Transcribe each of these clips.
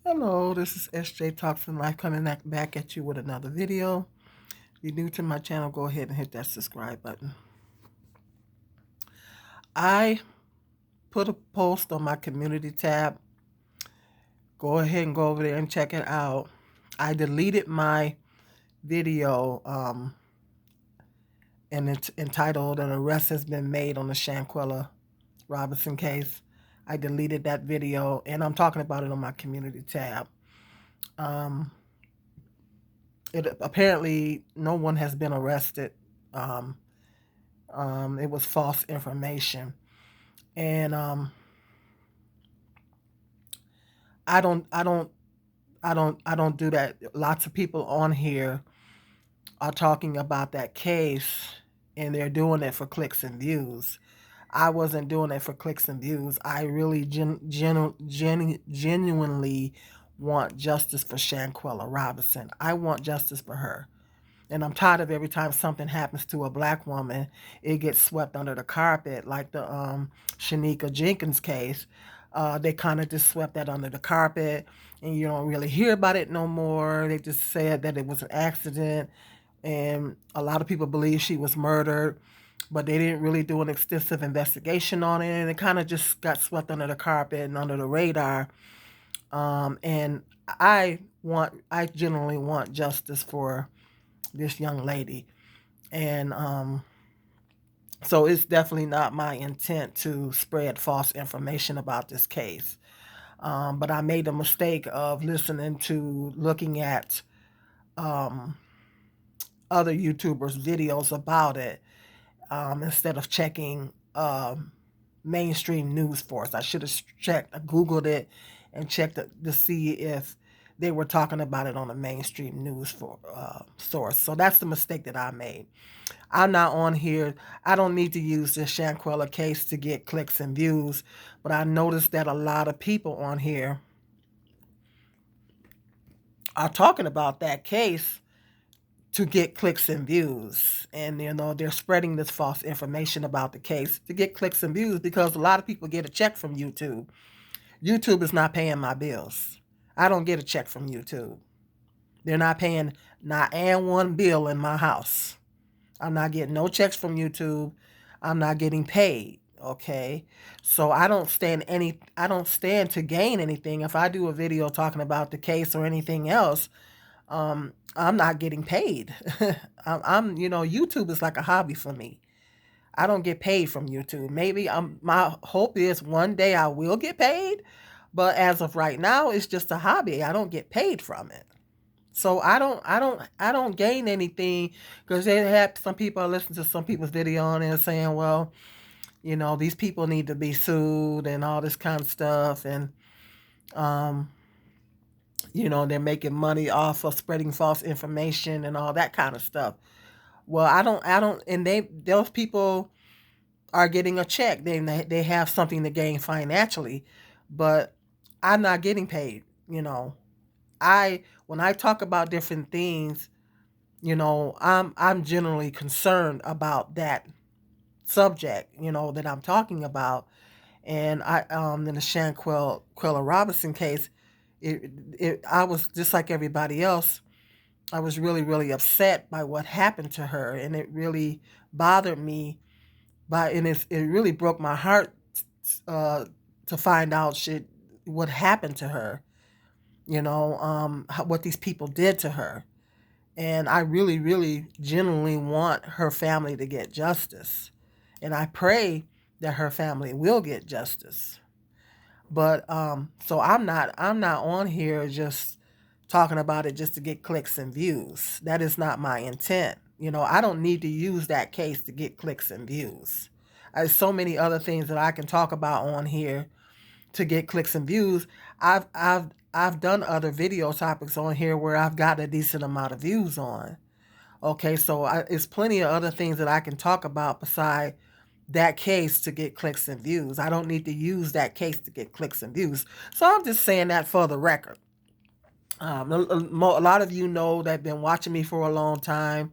Hello, this is SJ Talks in Life coming back at you with another video. If you're new to my channel, go ahead and hit that subscribe button. I put a post on my community tab. Go ahead and go over there and check it out. I deleted my video and it's entitled "An Arrest Has Been Made on the Shanquella Robinson Case." I deleted that video and I'm talking about it on my community tab. It apparently no one has been arrested. Um, it was false information, and I don't, I don't, I don't do that. Lots of people on here are talking about that case, and they're doing it for clicks and views. I wasn't doing it for clicks and views. I really genuinely want justice for Shanquella Robinson. I want justice for her. And I'm tired of every time something happens to a black woman, it gets swept under the carpet, like the Shanika Jenkins case. They kind of just swept that under the carpet, and you don't really hear about it no more. They just said that it was an accident, and a lot of people believe she was murdered, but they didn't really do an extensive investigation on it, and it kind of just got swept under the carpet and under the radar. And I generally want justice for this young lady. And so it's definitely not my intent to spread false information about this case. But I made the mistake of looking at um, other YouTubers' videos about it instead of checking mainstream news for us. I should have Googled it, and checked to see if they were talking about it on a mainstream news source. So that's the mistake that I made. I'm not on here. I don't need to use this Shanquella case to get clicks and views, but I noticed that a lot of people on here are talking about that case to get clicks and views. And, they're spreading this false information about the case to get clicks and views because a lot of people get a check from YouTube. YouTube is not paying my bills. I don't get a check from YouTube. They're not paying not and one bill in my house. I'm not getting no checks from YouTube. I'm not getting paid. Okay. So I don't stand to gain anything. If I do a video talking about the case or anything else, I'm not getting paid. YouTube is like a hobby for me. I don't get paid from YouTube. Maybe my hope is one day I will get paid, but as of right now, it's just a hobby. I don't get paid from it. So I don't gain anything because they have some people are listening to some people's video on and saying, well, these people need to be sued and all this kind of stuff, and um, they're making money off of spreading false information and all that kind of stuff. Well, I don't, and those people are getting a check. They have something to gain financially, but I'm not getting paid. I when I talk about different things, I'm generally concerned about that subject, that I'm talking about. And in the Quella Robinson case, I was just like everybody else. I was really, really upset by what happened to her, and it really bothered me. It really broke my heart uh, to find out what happened to her. What these people did to her. And I really, really genuinely want her family to get justice. And I pray that her family will get justice. But so I'm not on here just talking about it just to get clicks and views. That is not my intent. I don't need to use that case to get clicks and views. There's so many other things that I can talk about on here to get clicks and views. I've done other video topics on here where I've got a decent amount of views on. Okay, so it's plenty of other things that I can talk about beside that case to get clicks and views. I don't need to use that case to get clicks and views. So I'm just saying that for the record. A lot of you know that have been watching me for a long time.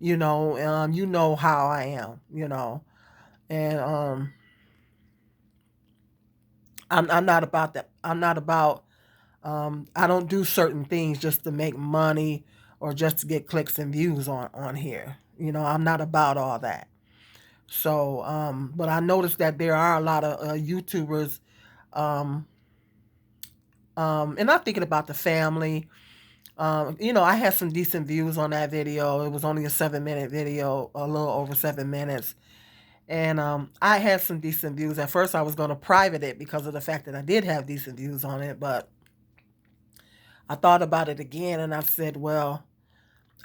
You know how I am. And I'm not about that. I'm not about I don't do certain things just to make money or just to get clicks and views on here. I'm not about all that. So, but I noticed that there are a lot of YouTubers, um, and I'm thinking about the family. I had some decent views on that video. It was only a 7-minute video, a little over 7 minutes. And I had some decent views. At first, I was going to private it because of the fact that I did have decent views on it. But I thought about it again and I said, well,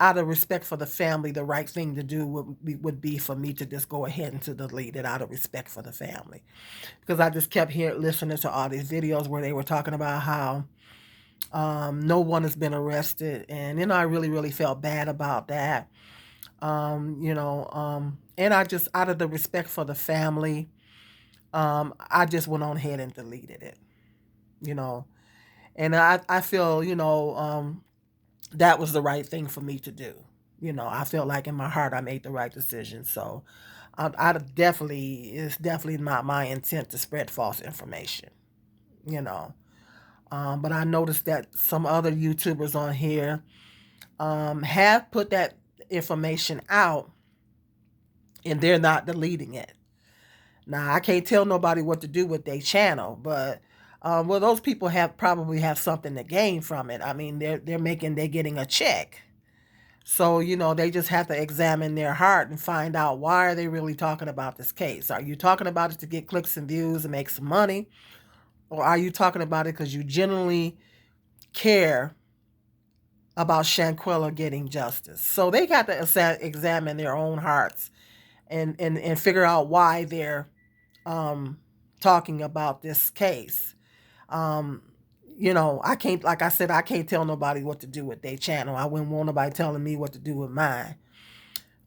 out of respect for the family, the right thing to do would be for me to just go ahead and to delete it out of respect for the family. Because I just kept listening to all these videos where they were talking about how no one has been arrested. And, I really, really felt bad about that. And I just, out of the respect for the family, I just went on ahead and deleted it, you know. And I feel, that was the right thing for me to do. I felt like in my heart I made the right decision. So it's definitely not my intent to spread false information, you know. But I noticed that some other YouTubers on here have put that information out and they're not deleting it. Now I can't tell nobody what to do with their channel, but well, those people probably have something to gain from it. I mean, they're getting a check. So, they just have to examine their heart and find out, why are they really talking about this case? Are you talking about it to get clicks and views and make some money? Or are you talking about it because you genuinely care about Shanquella getting justice? So they got to examine their own hearts and figure out why they're talking about this case. Um, I can't, like I said, I can't tell nobody what to do with their channel. I wouldn't want nobody telling me what to do with mine.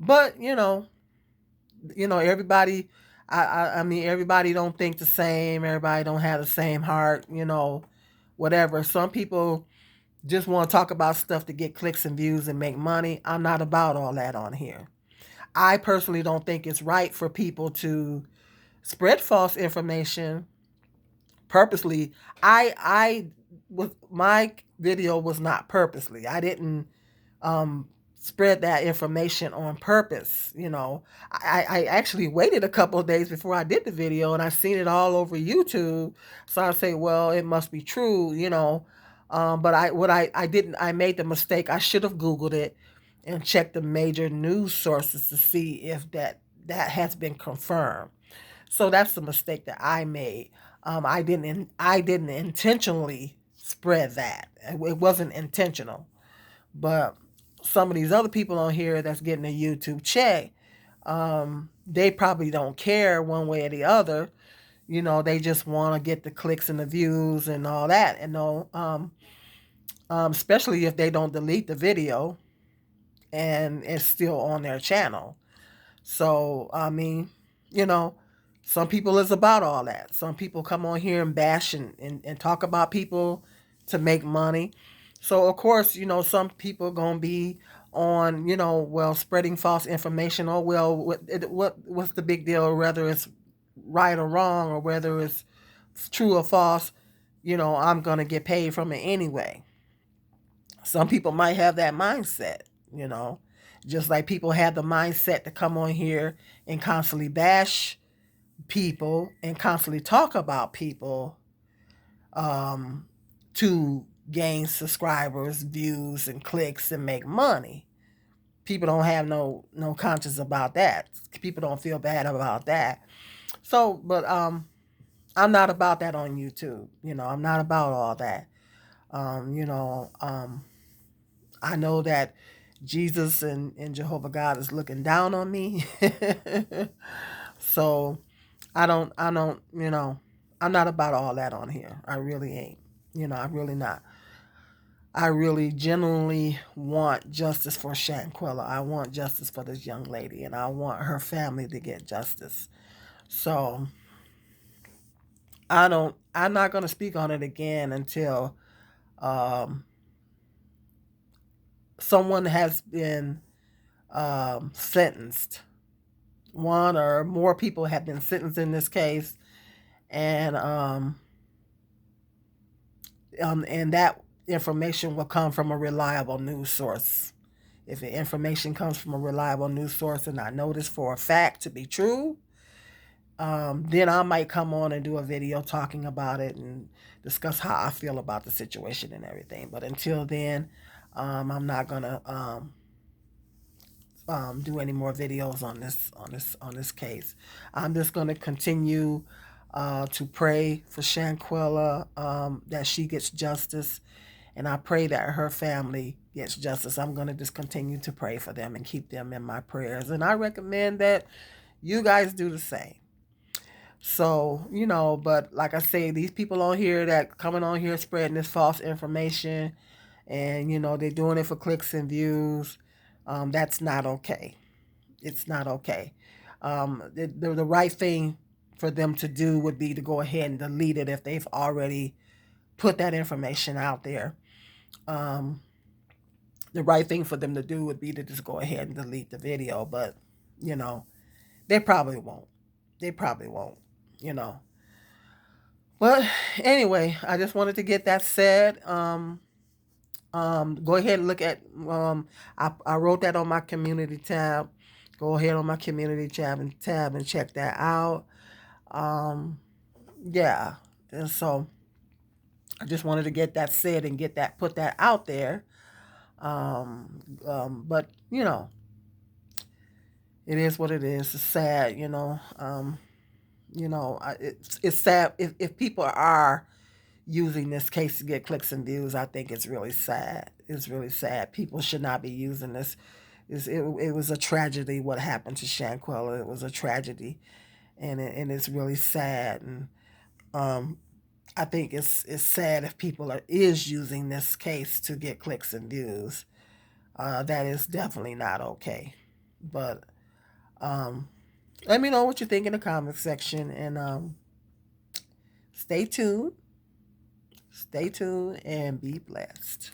But everybody. I mean, everybody don't think the same. Everybody don't have the same heart. Whatever. Some people just want to talk about stuff to get clicks and views and make money. I'm not about all that on here. I personally don't think it's right for people to spread false information purposely. I was my video was not purposely. I didn't um spread that information on purpose. I actually waited a couple of days before I did the video, and I seen it all over YouTube. So I say, well, it must be true. But I didn't. I made the mistake. I should have Googled it and checked the major news sources to see if that has been confirmed. So that's the mistake that I made. I didn't intentionally spread that. It wasn't intentional. But some of these other people on here that's getting a YouTube check, they probably don't care one way or the other. They just want to get the clicks and the views and all that. And no, especially if they don't delete the video and it's still on their channel. So, I mean, you know, some people is about all that. Some people come on here and bash and talk about people to make money. So, of course, some people going to be on, well, spreading false information. Oh, well, what's the big deal, whether it's right or wrong or whether it's true or false? I'm going to get paid from it anyway. Some people might have that mindset, you know, just like people have the mindset to come on here and constantly bash people and constantly talk about people um, to gain subscribers, views, and clicks and make money. People don't have no conscience about that. People don't feel bad about that. So, but I'm not about that on YouTube. I'm not about all that. Um, you know, um, I know that Jesus and Jehovah God is looking down on me. So I'm not about all that on here. I really ain't. I'm really not. I really genuinely want justice for Shanquella. I want justice for this young lady, and I want her family to get justice. So I'm not gonna speak on it again until um, someone has been sentenced. One or more people have been sentenced in this case, and And that information will come from a reliable news source. If the information comes from a reliable news source and I know this for a fact to be true, then I might come on and do a video talking about it and discuss how I feel about the situation and everything. But until then, I'm not gonna do any more videos on this case. I'm just gonna continue to pray for Shanquella, that she gets justice, and I pray that her family gets justice. I'm gonna just continue to pray for them and keep them in my prayers, and I recommend that you guys do the same. So, but like I say, these people on here that coming on here spreading this false information, and they're doing it for clicks and views. That's not okay. It's not okay. The right thing for them to do would be to go ahead and delete it if they've already put that information out there. Um, the right thing for them to do would be to just go ahead and delete the video, but you know, they probably won't. They probably won't. You know. But anyway, I just wanted to get that said. Go ahead and look at. I wrote that on my community tab. Go ahead on my community tab and check that out. Um, yeah, and so I just wanted to get that said and put that out there. But it is what it is. It's sad. It's sad if people are using this case to get clicks and views. I think it's really sad. It's really sad. People should not be using this. It was a tragedy what happened to Shanquella. It was a tragedy, and it's really sad. And um, I think it's sad if people is using this case to get clicks and views. That is definitely not okay. But um, let me know what you think in the comment section, and stay tuned. Stay tuned and be blessed.